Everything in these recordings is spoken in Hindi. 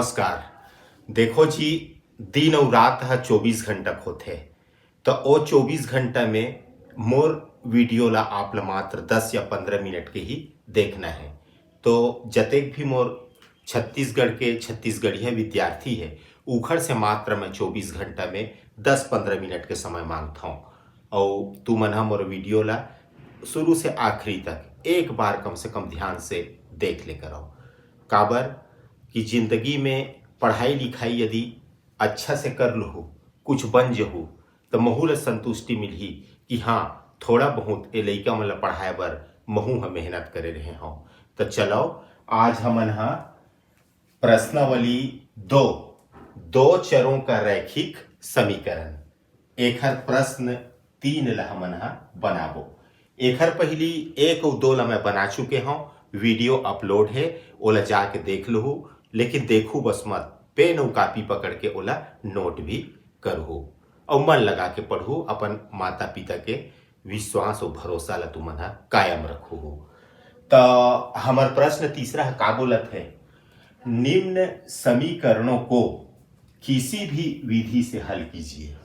नमस्कार। देखो जी, दिन और रात ह 24 घंटा के होथे। तो ओ 24 घंटा में मोर वीडियो ला आप ला मात्र 10 या 15 मिनट के ही देखना है। तो जतेक भी मोर छत्तीसगढ़ के छत्तीसगढ़िया विद्यार्थी है, उखड़ से मात्र मैं 24 घंटा में 10-15 मिनट के समय मांगता हूँ। और तू मन ह मोर वीडियो ला शुरू से आखिरी तक एक बार कम से कम ध्यान से देख ले करो। काबर कि जिंदगी में पढ़ाई लिखाई यदि अच्छा से कर लहू, कुछ बन जहू, तो महू ल संतुष्टि मिलही कि हाँ, थोड़ा बहुत ए लइका मन ल पढ़ाए बर महू ह मेहनत करे रहे हूँ। तो चलो, आज हमन ह प्रश्नावली दो चरों का रैखिक समीकरण एखर प्रश्न 3 ला हमन ह बनाबो। एखर पहली 1 और 2 ला मैं बना चुके हूँ। वीडियो अपलोड है, ओला जाके देख लहू, लेकिन देखू बस मत, पेन और कापी पकड़ के ओला नोट भी करहू और मन लगा के पढ़ू। अपन माता पिता के विश्वास और भरोसा ला तुमन ह कायम रखू। तो हमार प्रश्न तीसरा का बोलत है, निम्न समीकरणों को किसी भी विधि से हल कीजिए।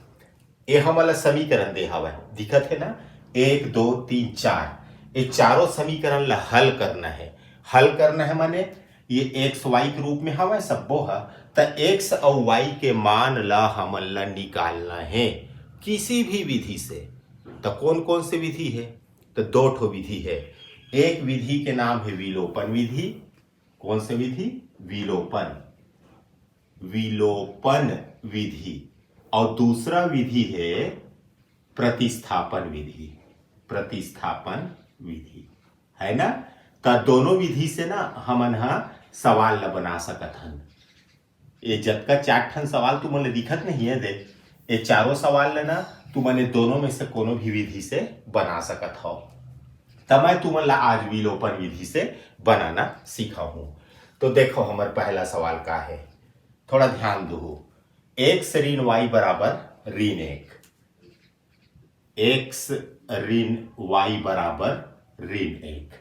ये हमारा समीकरण दे हवा है, दिखत है ना, 1 2 3 4। ये चारों समीकरण ला हल करना है। हल करना है माने ये एक्स वाई के रूप में हवा सब्बो है, तो एक्स और वाई के मान ला हमन ला निकालना है किसी भी विधि से। तो कौन कौन से विधि है? तो 2 ठो विधि है। एक विधि के नाम है विलोपन विधि। कौन से विधि? विलोपन विधि। और दूसरा विधि है प्रतिस्थापन विधि है ना। तो दोनों विधि से ना हमन हा सवाल ला बना सकत हन। ये जतका 4 ठन सवाल तुमन ले दिखत नहीं है, देख, ये चारों सवाल ला ना तुमने दोनों में से कोनो भी विधि से बना सकत हो। तब मैं तुमन ला आज विलोपन विधि से बनाना सीखा हूं। तो देखो, हमार पहला सवाल का है, थोड़ा ध्यान दो। एक्स ऋण वाई बराबर ऋण 1, एक्स ऋण वाई बराबर ऋण 1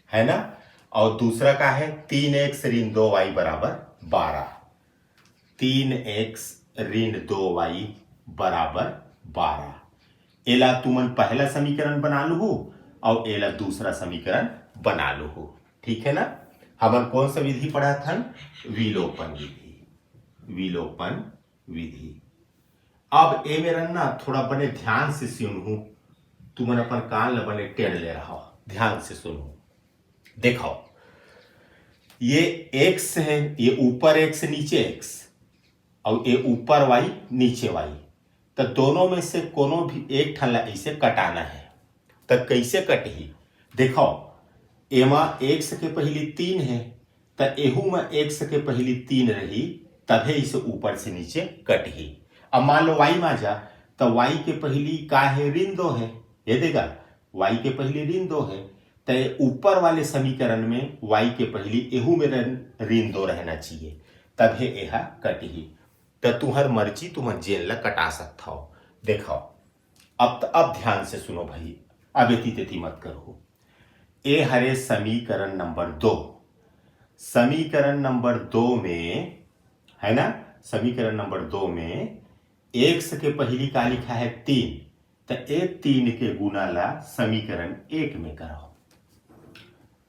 है ना। और दूसरा का है 3x ऋण 2y बराबर 12, 3x ऋण 2y बराबर 12। एला तुमन पहला समीकरण बना लू और एला दूसरा समीकरण बना लू, ठीक है ना। हमन कौन सा विधि पढ़ा था? विलोपन विधि। अब ए मेरा ना थोड़ा बने ध्यान से सुनू, तुमन अपन कान ला बने टेढ़ ले रहा हो, ध्यान से सुनो। देखो, ये x है, ये ऊपर x नीचे x, और ये ऊपर y नीचे y। तो दोनों में से कोनो भी एक ठन ला ऐसे कटाना है। तो कैसे कटही? देखो, एमा x के पहली 3 है, तो एहू में x के पहली 3 रही, तभे इसे ऊपर से नीचे कटही। अब मान लो y में जा, तो y के पहली का है? ऋण 2 है। ये देगा, y के पहली ऋण 2 है, तो ऊपर वाले समीकरण में y के पहली एहू में ऋण 2 रहना चाहिए, तभे यह कटही। तो तुहर मर्जी, तुम जेल ला कटा सकता हो। देखो, अब ध्यान से सुनो भाई, अब एती तेती मत करो। ए हरे समीकरण नंबर 2। समीकरण नंबर 2 में है ना, समीकरण नंबर 2 में x के पहली का लिखा है 3, तो ए 3 के गुना ला समीकरण 1 में करो।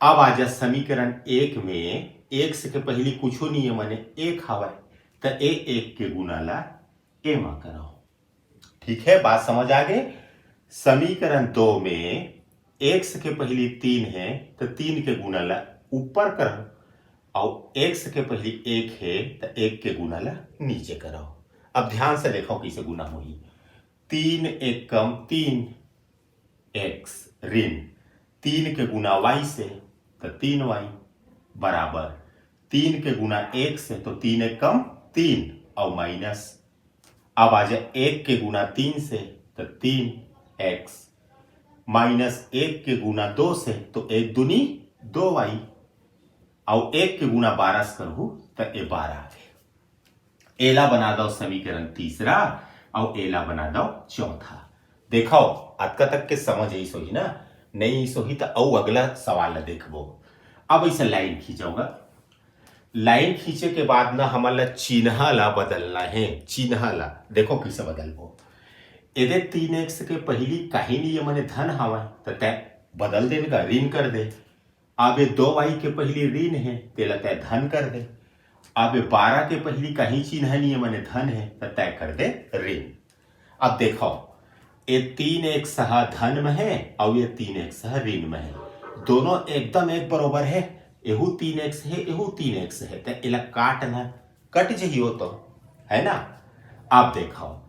अब आजा समीकरण 1 में x के पहली कुछ नहीं है, माने 1 हवा, तो ए 1 के गुना ला ए में करो। ठीक है, बात समझ आ गए। समीकरण 2 में x के पहली 3 है, तो 3 के गुना ला ऊपर करो, और x के पहली 1 है, तो 1 के गुना ला नीचे करो। अब ध्यान से देखो कैसे गुना हुई। 3 1 कम 3 x ऋण 3 के गुना y से, तो 3y बराबर 3 के गुना 1 से, तो 3 1 कम 3 और माइनस। अब आ जाए 1 के गुना 3 से, तो 3x माइनस 1 के गुना 2 से, तो 1 दूनी 2y, और 1 के गुना 12 से करूँ तो ये 12 आ गए। एला बना दो समीकरण तीसरा, और एला बना दो चौथा। देखो, अतका तक के समझ आई सोही ना, नहीं सोही तो अगला सवाल ला देखबो। अब ऐसा लाइन खींचोगा, लाइन खींचे के बाद ना हमला चिन्ह ला बदलना है। चिन्ह ला देखो कैसे बदलबो। यदि 3x के पहली काही नहीं मने धन हवा तो तय बदल देगा, ऋण कर दे। अब 2y के पहली ऋण है तेला तय धन कर दे। अब 12 के पहली कहीं चिन्ह नहीं है मने धन है तो तय कर दे ऋण। अब देखो ये 3x धन में है और ये 3x ऋण में है, दोनों एकदम एक बरोबर है। एहू 3x है एहू 3x है तो इला काटना कट जही हो तो है ना। अब देखो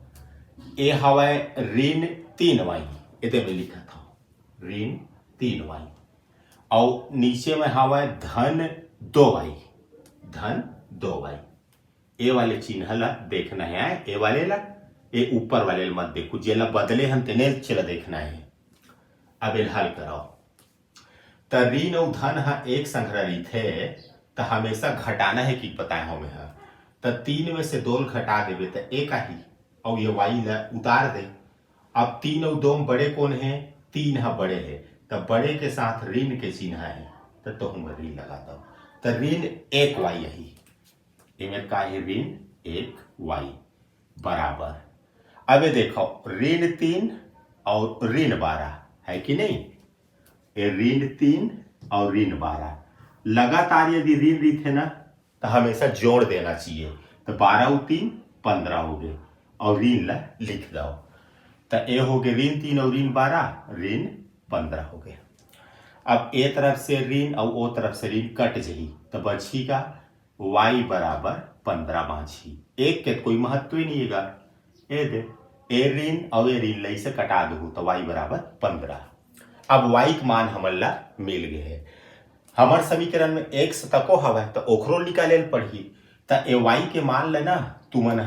ये हवाए ऋण 3y, इधर में लिखा था ऋण 3y और नीचे में हवाए धन 2y, धन 2y। ए वाले चिन्ह ला देखना है, ए वाले ला, ए ऊपर वाले ला मत देखो, जेला बदले हम तेने चला देखना है। अब ये हल करो तो ऋण और धन हा एक संग्रहित है तो हमेशा घटाना है कि पता है हमें हा। तो 3 में से 2 घटा देवे तो एक ही और ये y ला उतार दे। अब 3 और 2 बड़े कौन है, 3 हा बड़े है तो बड़े के साथ ऋण के चिन्ह है तो हम ऋण लगाता हूं। तो ऋण 1y यही इनमें का है ऋण 1y बराबर। अब देखो ऋण 3 और ऋण 12 है कि नहीं, ये ऋण 3 और ऋण 12 लगातार यदि ऋण रहते ना तो हमेशा जोड़ देना चाहिए। तो 12 और 3 15 हो गए और ऋण ला लिख दो। तो ये हो गए ऋण 3 और ऋण 12 ऋण 15 हो गए। अब ए तरफ से ऋण और ओ तरफ से ऋण कट जही तो बची का y बराबर 15 बाछी। एक के कोई महत्व ही नहीं है। ए दे ए ऋण और ए ऋण लई से कटा दो तो y बराबर 15। अब y के मान हमला मिल गए है। हमार समीकरण में x तको हवा तो ओखरो निकाले पड़ी तो ए y के मान लेना तुमन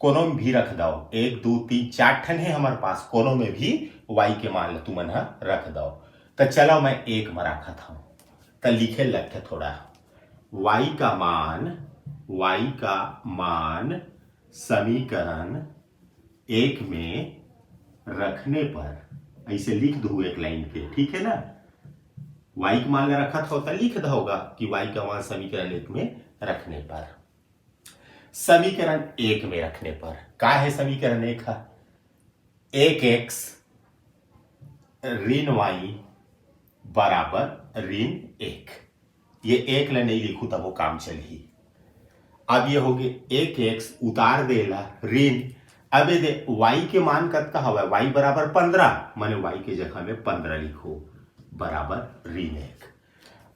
कोनो में भी रख दो, 1 2 3 4 ठन है हमारे पास, कोनो में भी y के मान तुमन रख दो। तो चलो मैं एक में रखा था तो लिखे लगते थोड़ा y का मान समीकरण 1 में रखने पर ऐसे लिख दू एक लाइन के, ठीक है ना। y का मान रखा था तो लिख दोगा कि y का मान समीकरण 1 में रखने पर, समीकरण 1 में रखने पर का है समीकरण 1 है 1x ऋण y बराबर ऋण 1। ये 1 ला नहीं लिखू तब वो काम चली। अब ये हो गए 1x उतार देला ऋण। अब ये दे y के मान कत्ता हवा y बराबर 15 माने y के जगह में 15 लिखो बराबर ऋण 1।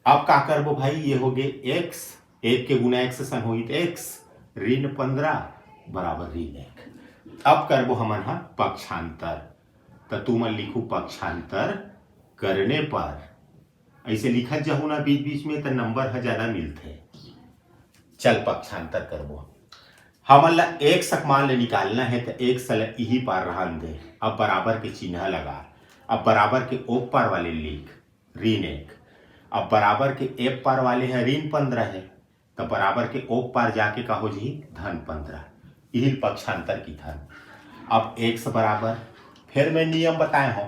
अब का करबो भाई, ये हो गए x 1 के गुना x सन होई तो x ऋण 15 बराबर ऋण 1। अब करबो हमन पक्षांतर तो तुम लिखू पक्षांतर करने पर ऐसे लिखत जाहू ना बीच बीच में तो नंबर ज्यादा मिलते। चल पक्षांतर करबो हमन ला एक सक मान ले निकालना है तो एक सल यही पार रहन दे। अब बराबर के चिन्ह लगा, अब बराबर के ओप पार वाले लिख ऋण 1, अब बराबर के एप पार वाले हैं ऋण 15 है तो बराबर के ओप पार जाके का हो जी धन 15, यही पक्षांतर की धन। अब एक से बराबर फिर मैं नियम बताए हो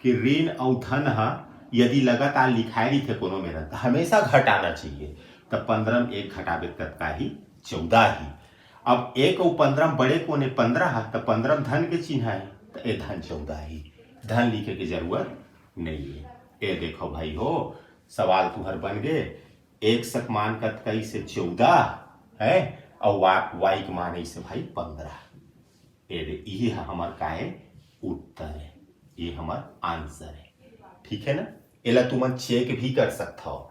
कि ऋण और धन यदि लगातार लिखाई रही थे कोनो में तो हमेशा घटाना चाहिए। तो 15 में 1 घटावे तक ही 14 ही। अब 1 और 15 बड़े कोने 15 है तो 15 धन के चिन्ह है तो ये धन 14 ही, धन लिखे की जरूरत नहीं है। ये देखो भाई हो सवाल तुम्हार बन गए। एक सक मान कई से 14 है और y के मान से भाई 15। ये हमार का है उत्तर है, ये हमार आंसर है, ठीक है ना। एला तुम चेक भी कर सकता हो,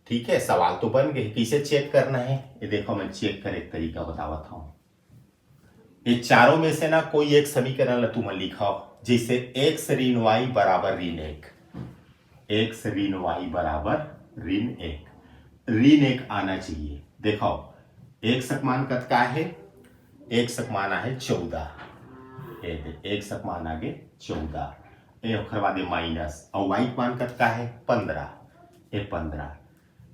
ठीक है। सवाल तो बन गए, किसे चेक करना है ये देखो मैं चेक करे तरीका बतावत हूं। ये चारों में से ना कोई एक समीकरण तुम लिखाओ, जैसे x ऋण y बराबर ऋण 1, x ऋण y बराबर ऋण 1, ऋण 1 आना चाहिए। देखो एक सक मान कत का है, एक सक मान है 14, एक सक मान आगे 14 बाद माइनस और y मान कत का है 15, ये 15।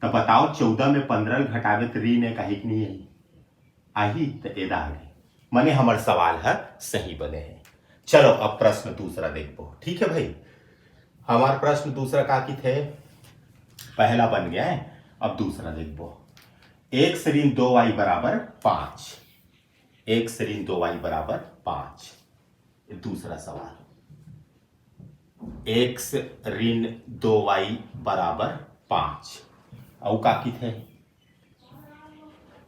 तो बताओ 14 में 15 घटावे तो ऋण 1 आई कि नहीं आई, आई तो एदा आगे माने हमार सवाल है सही बने हैं। चलो अब प्रश्न दूसरा देखो, ठीक है भाई। हमारा प्रश्न दूसरा का की थे, पहला बन गया है, अब दूसरा देखो। एक्स ऋण 2y बराबर 5। एक्स ऋण 2y बराबर 5। दूसरा सवाल, एक्स ऋण 2y बराबर 5 और का की थे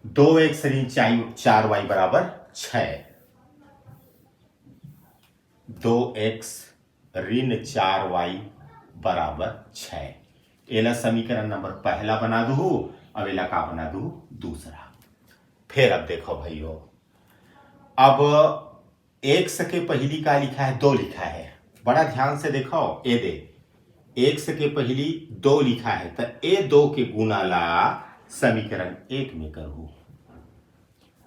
2x ऋण 4y बराबर 6। 2x ऋण 4y बराबर 6। एला समीकरण नंबर पहला बना दू, अब एला का बना दू दूसरा। फिर अब देखो भाइयों, अब एक्स के पहली का लिखा है 2 लिखा है, बड़ा ध्यान से देखो। ए दे एक्स के पहली 2 लिखा है तो ए 2 के गुना ला समीकरण 1 में करू।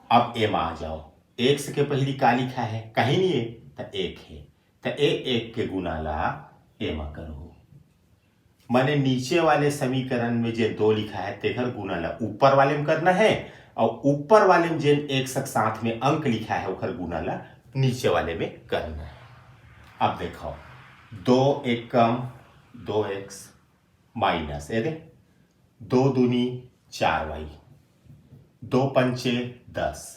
अब ए में आ जाओ, एक्स के पहली का लिखा है कहीं नहीं है तो 1 है, तो ए 1 के गुना ला ए में करू। माने नीचे वाले समीकरण में जे 2 लिखा है तेकर गुना ला ऊपर वाले में करना है, और ऊपर वाले में जे एक साथ में अंक लिखा है ओकर गुना ला नीचे वाले में करना है। अब देखो 2 एक कम 2x माइनस ए दे 2 दूनी 4y, 2 पंचे 10,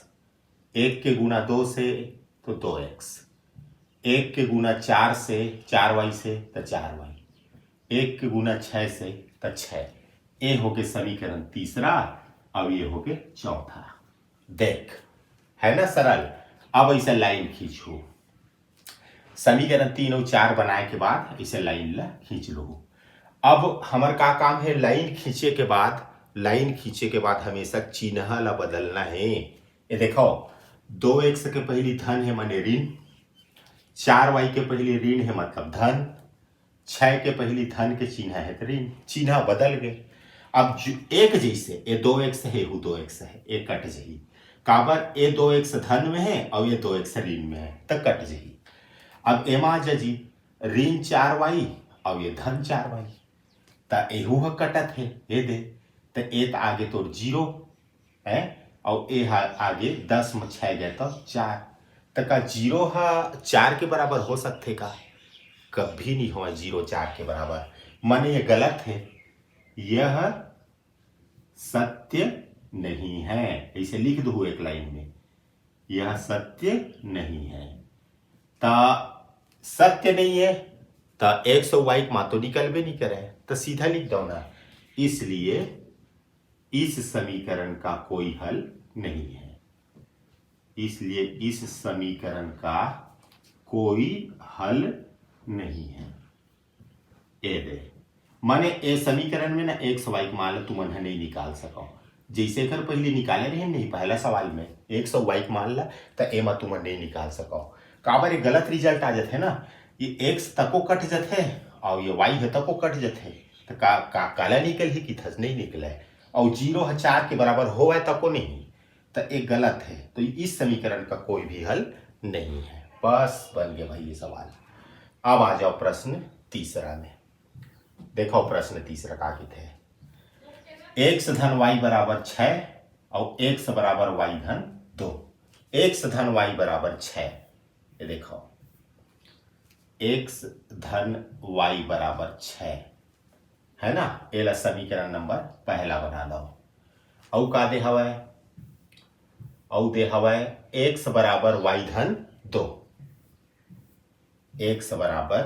1 के गुना 2 से तो 2x, 1 के गुना 4 से 4y से तो 4y, 1 के गुना 6 से तो 6। ए हो गए समीकरण तीसरा, अब ये हो गए चौथा। देख है ना सरल। अब ऐसे लाइन खींचो, समीकरण 3 और 4 बनाए के बाद इसे लाइन ला खींच लो। अब हमार का काम है, लाइन खींचे के बाद हमेशा चिन्ह ला बदलना है। ये देखो 2x के पहली धन है माने ऋण, 4y के पहली ऋण है मतलब धन, 6 के पहली धन के चिन्ह है तो ऋण, चिन्ह बदल गए। अब एक जैसे ये 2x है वो 2x है, ये कट जाही काबर ये 2x धन में है और ये 2x ऋण में है तो कट जाही। अब एमा जी ऋण 4y और ये धन 4y तो एहू कटत है, ये दे तो ए तो आगे तो 0 है और ए आगे 10 में 6 गए तो 4, तो का 0 4 के बराबर हो सकते का? कभी नहीं हुआ 0 4 के बराबर, माने ये गलत है, यह सत्य नहीं है। इसे लिख दो एक लाइन में, यह सत्य नहीं है। ता सत्य नहीं है तो x और y मा तो निकलबे नहीं करे तो सीधा लिख दो ना, इसलिए इस समीकरण का कोई हल नहीं है। इसलिए इस समीकरण का कोई हल नहीं है। ए दे माने ए समीकरण में ना x y मान लो तुम नहीं निकाल सको, जैसे कर पहले निकाले रहे नहीं पहला सवाल में x और y मान ला तो ए में तुम नहीं निकाल सको, काबर ये गलत रिजल्ट आ जाते ना, ये x तको कट जाते और ये y है तको कट जाते तो का काला निकल ही कि थस नहीं निकले, और 0 4 के बराबर हो है तको नहीं तो एक गलत है, तो इस समीकरण का कोई भी हल नहीं है। बस बन गया भाई ये सवाल। अब आ जाओ प्रश्न तीसरा में। देखो प्रश्न तीसरा का थे, x धन y बराबर 6 और x बराबर y धन 2। x धन y बराबर 6, ये देखो x धन y बराबर 6 है ना, एला समीकरण नंबर पहला बना दो। और का दे हवा है, और दे हवा है x बराबर y धन 2, x बराबर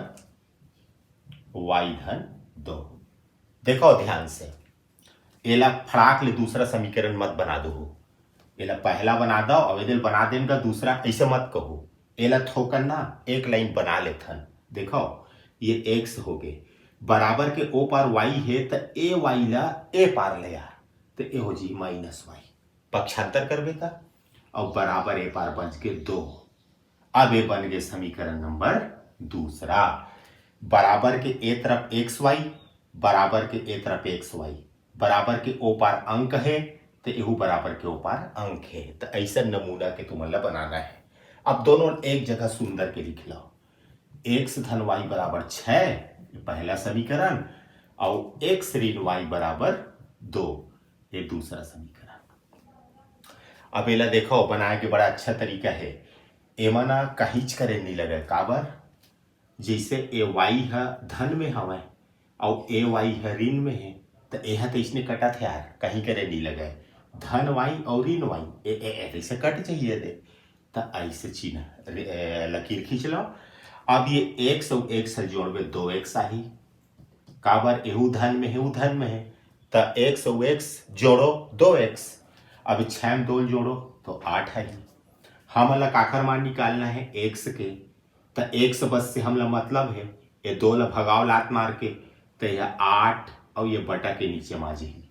y धन 2। देखो ध्यान से, एला फड़ाक ले दूसरा समीकरण मत बना दो, एला पहला बना दो और इधर बना देगा दूसरा, ऐसे मत कहो। एला थोकन ना एक लाइन बना लेथन। देखो ये x हो गए बराबर के ओ पार y है तो ए वाई ला ए पार ले आ तो ए हो जी माइनस वाई, पक्षांतर करबे का और बराबर ए पार बन के 2। अब ये बन गए समीकरण नंबर दूसरा, बराबर के ए तरफ एक्स वाई बराबर के ए तरफ एक्स वाई बराबर के ओ पार अंक है तो एहू बराबर के ओ पार अंक है, तो ऐसा नमूना के तुम्हारा बनाना है। अब दोनों एक जगह सुंदर के लिख लो, एक्स धन वाई बराबर 6 पहला समीकरण और एक्स ऋण वाई बराबर 2 ये दूसरा समीकरण। अब एला देखो बनाए के बड़ा अच्छा तरीका है, एमना कहीच करे नहीं लगे, काबर जैसे ए वाई है धन में हवा और ए वाई है ऋण में है तो यह तो इसने कटा थे यार, कहीं करे नहीं लगे, धन वाई और ऋण वाई ऐसे कट चाहिए दे, तो ऐसे चिन्ह लकीर खींच लो। अब ये एक्स और एक्स जोड़बे 2x आई, काबर एहू धन में एहू धन में है, तो एक्स और एक्स जोड़ो 2x। अब 6 में 2 जोड़ो तो 8 है। हमला काकर मान निकालना है x के, तो x बस से हमला मतलब है ये 2 ला भगाव लात मार के, तो यह 8 और ये बटा के नीचे माजे ही,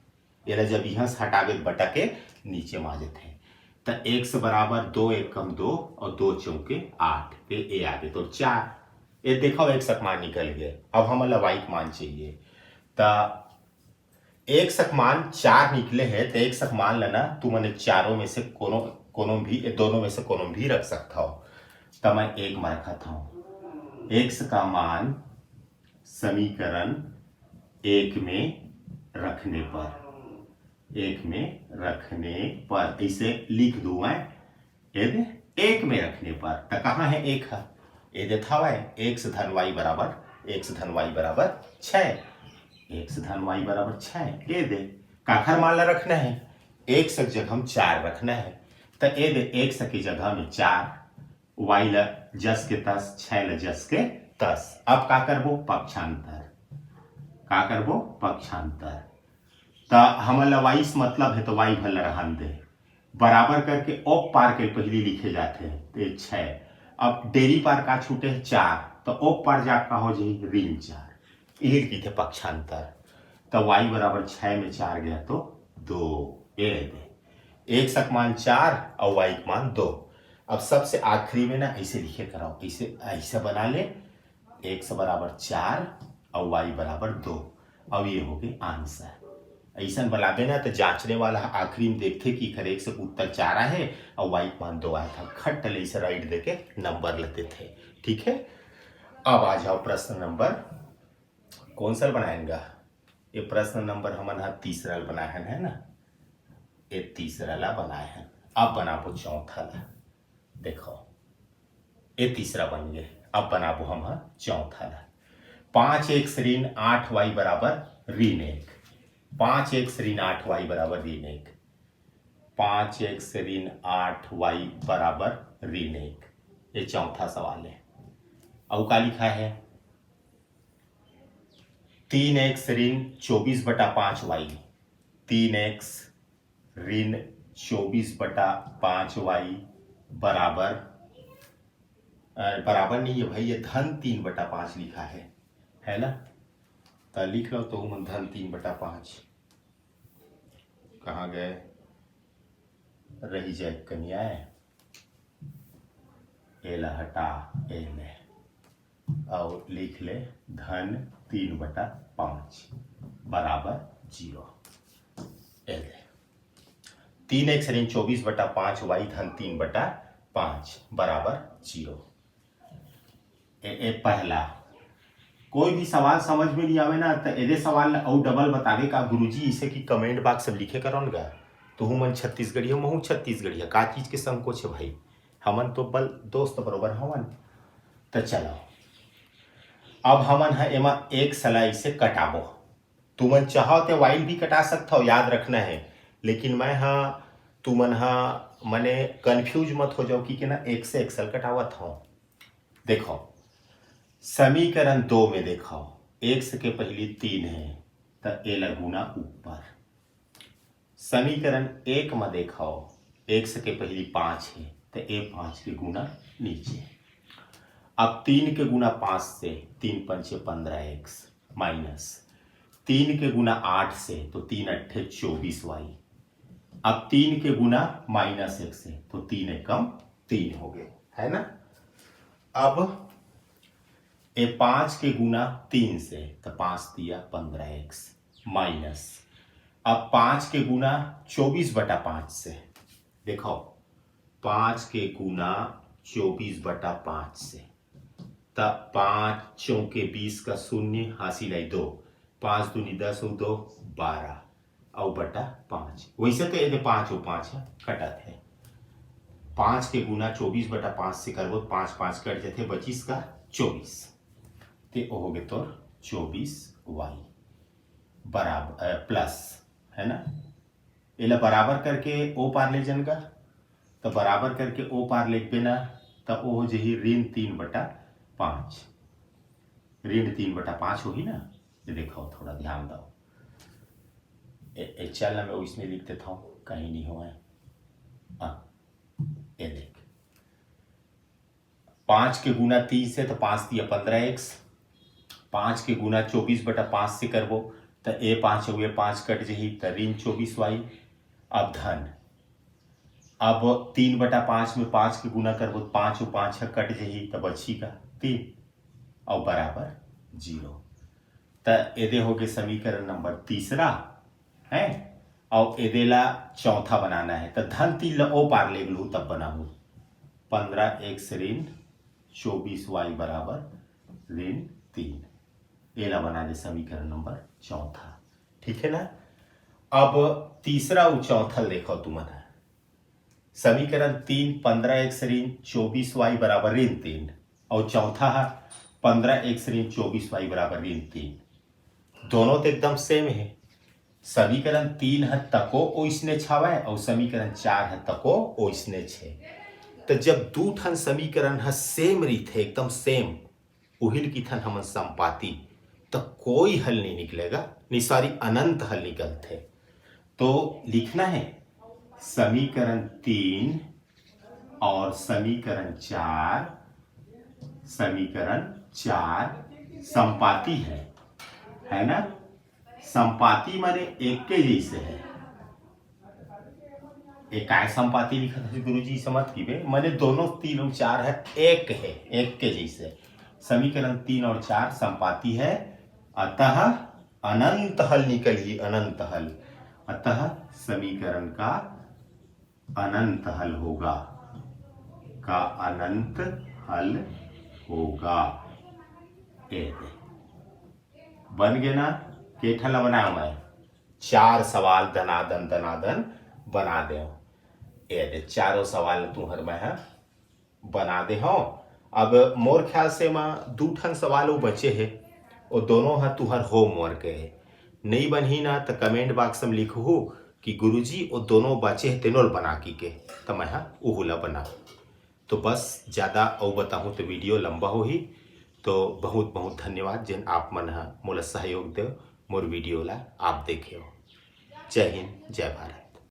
ये जब यहाँ से हटावे बटा के नीचे माजत है, तो x बराबर 2 एकम 2 और 2 चौके 8 पे ए आगे तो 4। ये देखो x का मान निकल गया। अब हमला y का मान चाहिए, तो x का मान 4 निकले है, तो x का मान लेना तू मैंने चारों में से कोनो भी दोनों में से कोनो भी रख सकता हो, तो मैं एक में रखा हूँ। x का मान समीकरण 1 में रखने पर इसे लिख दूं मैं, एक में रखने पर, तो कहाँ है एक है, ये देता हुआ है x धन y बराबर 6, x धन y बराबर 6। ये दे काखर मान ला रखना है, x की जगह हम 4 रखना है, तो ये दे x की जगह में 4, y ला जस के तस, 6 ला जस के तस। अब का करबो पक्षांतर, तो हमला y से मतलब है तो y भल रहन दे, बराबर करके ओप पार के पहली लिखे जाते हैं, तो 6। अब डेरी पार का छूटे 4, तो ओप पार जा का हो जाए ऋण 4, यही की थे पक्षांतर। तो y बराबर 6 में 4 गया तो 2। ये दे x का मान 4 और y का मान 2। अब सबसे आखिरी में ना ऐसे लिखे कराओ, ऐसे बना ले, x बराबर 4 और y बराबर 2। अब ये हो गए आंसर। ऐसा बनाबे ना तो जांचने वाला आखिरी में देखते कि करेक्ट से उत्तर 4 है और y का मान 2 आया था, खट ऐसे राइट देके नंबर लेते थे। ठीक है, अब आ जाओ प्रश्न नंबर कौन सा बनाएंगा। ये प्रश्न नंबर हमन तीसरा बनाए है ना, ये तीसरा ला बनाए हैं। अब बनाबो चौथा ला, देखो ये तीसरा बन गए, अब बनाबो हम चौथा ला। 5x ऋण 8y बराबर ऋण 1, 5x ऋण 8y बराबर ऋण 1, 5x ऋण 8y बराबर ऋण 1, ये चौथा सवाल है। और का लिखा है 3x ऋण 24/5y, 3x ऋण 24/5y बराबर नहीं है भाई, ये धन 3/5 लिखा है ना, तो लिख लो तो धन 3/5 कहाँ गए, रही जाए कन्या, एला हटा एले और लिख ले धन 3/5 बराबर 0। 3x ऋण 24/5y धन 3/5 बराबर 0। पहला कोई भी सवाल समझ में नहीं आवे ना, तो एदे सवाल और डबल बतावे का गुरुजी, इसे की कमेंट बॉक्स सब लिखे करन गा। तो मन छत्तीसगढ़िया महू छत्तीसगढ़िया, का चीज के संकोच है भाई, हमन तो बल दोस्त बरोबर हवन। तो चलो अब हमन है एमा एक सलाई से कटाबो, तुमन चाहो तो वाइल भी कटा सकता हो, याद रखना है, लेकिन मैं तुमन मने कंफ्यूज मत हो जाओ कि ना एक से एक्सल कटावत हो। देखो समीकरण 2 में देखो x के पहली 3 है तो ए लगुना ऊपर, समीकरण 1 में देखो x के पहली 5 है तो ए 5 के गुना नीचे। अब 3 के गुना 5 से 3 पंचे 15x माइनस 3 के गुना 8 से तो 3 अट्ठे 24y। अब 3 के गुना माइनस 1 से तो 3 एकम 3 हो गए, है ना। अब ए 5 के गुना 3 से तो 5 दिया 15x माइनस, अब 5 के गुना 24/5 से, देखो 5 के गुना 24/5 से, तब 5 चौके 20 का 0 हासिल है 2, 5 दूनी 10 और 2 12 और बटा 5। वैसे तो ये 5 और 5 कटत है, 5 के गुना 24/5 से करबो 5 5 कट जाते, 25 का 24 ते हो गए तो 24y बराबर प्लस, है ना, एला बराबर करके ओ पार ले जनगा, तो बराबर करके ओ पार लिख ना, तो ओ हो जही ऋण 3/5, ऋण 3/5 होगी ना। ये देखो थोड़ा ध्यान दो, चल ना मैं उसमें लिख देता हूँ, कहीं नहीं हुआ है। ये देख 5 के गुना 3 से, तो 5 दिया 15x, 5 के गुना 24/5 से करबो तो ए 5 हुए 5 कट जही, तो ऋण 24y। अब धन, अब 3/5 में 5 के गुना करबो 5 और 5 कट जही, तो बची का 3 और बराबर 0। तो एदे हो गए समीकरण नंबर तीसरा है। और एदेला चौथा बनाना है, तो धन 3 ला ओ पार ले लू तब बनाऊ 15x ऋण 24y बराबर ऋण 3। एला बना दे समीकरण नंबर चौथा, ठीक है ना। अब तीसरा और चौथा देखो तुम्हारा समीकरण 3 15x ऋण 24y बराबर ऋण 3 और चौथा है 15x ऋण 24y बराबर ऋण 3। दोनों तो एकदम सेम है। समीकरण 3 है तको ओइसने छावे और समीकरण 4 है तको ओइसने छे। तो जब दू ठन समीकरण है सेम रीत है एकदम सेम, उहिल की ठन हमन संपाती, तो कोई हल नहीं निकलेगा, नहीं सारी अनंत हल निकलते। तो लिखना है समीकरण 3 और समीकरण 4, समीकरण 4 संपाती है ना। संपाती माने एक के जैसे है। एक काय संपाती लिखा था गुरुजी समझ की बे, माने दोनों 3 और 4 है एक है, एक के जैसे। समीकरण 3 और 4 संपाती है, अतः अनंत हल निकली, अनंत हल। अतः समीकरण का अनंत हल होगा, का अनंत हल होगा। बन गया ना। केठला बनाया मैं 4 सवाल दनादन दनादन बना दे। ये चारों सवाल तुहर मैं बना दे हो। अब मोर ख्याल से मां 2 ठन सवाल बचे है, और दोनों है तुहर होमवर्क है। नहीं बनही ना तो कमेंट बॉक्स में लिखू कि गुरुजी वो दोनों बचे है तेनोल बना के, तो मैं उहुला बना। तो बस ज़्यादा और बताऊँ तो वीडियो लंबा हो ही। तो बहुत बहुत धन्यवाद जिन आप मन मोला सहयोग दे मोर वीडियो ला आप देखे हो। जय हिंद, जय भारत।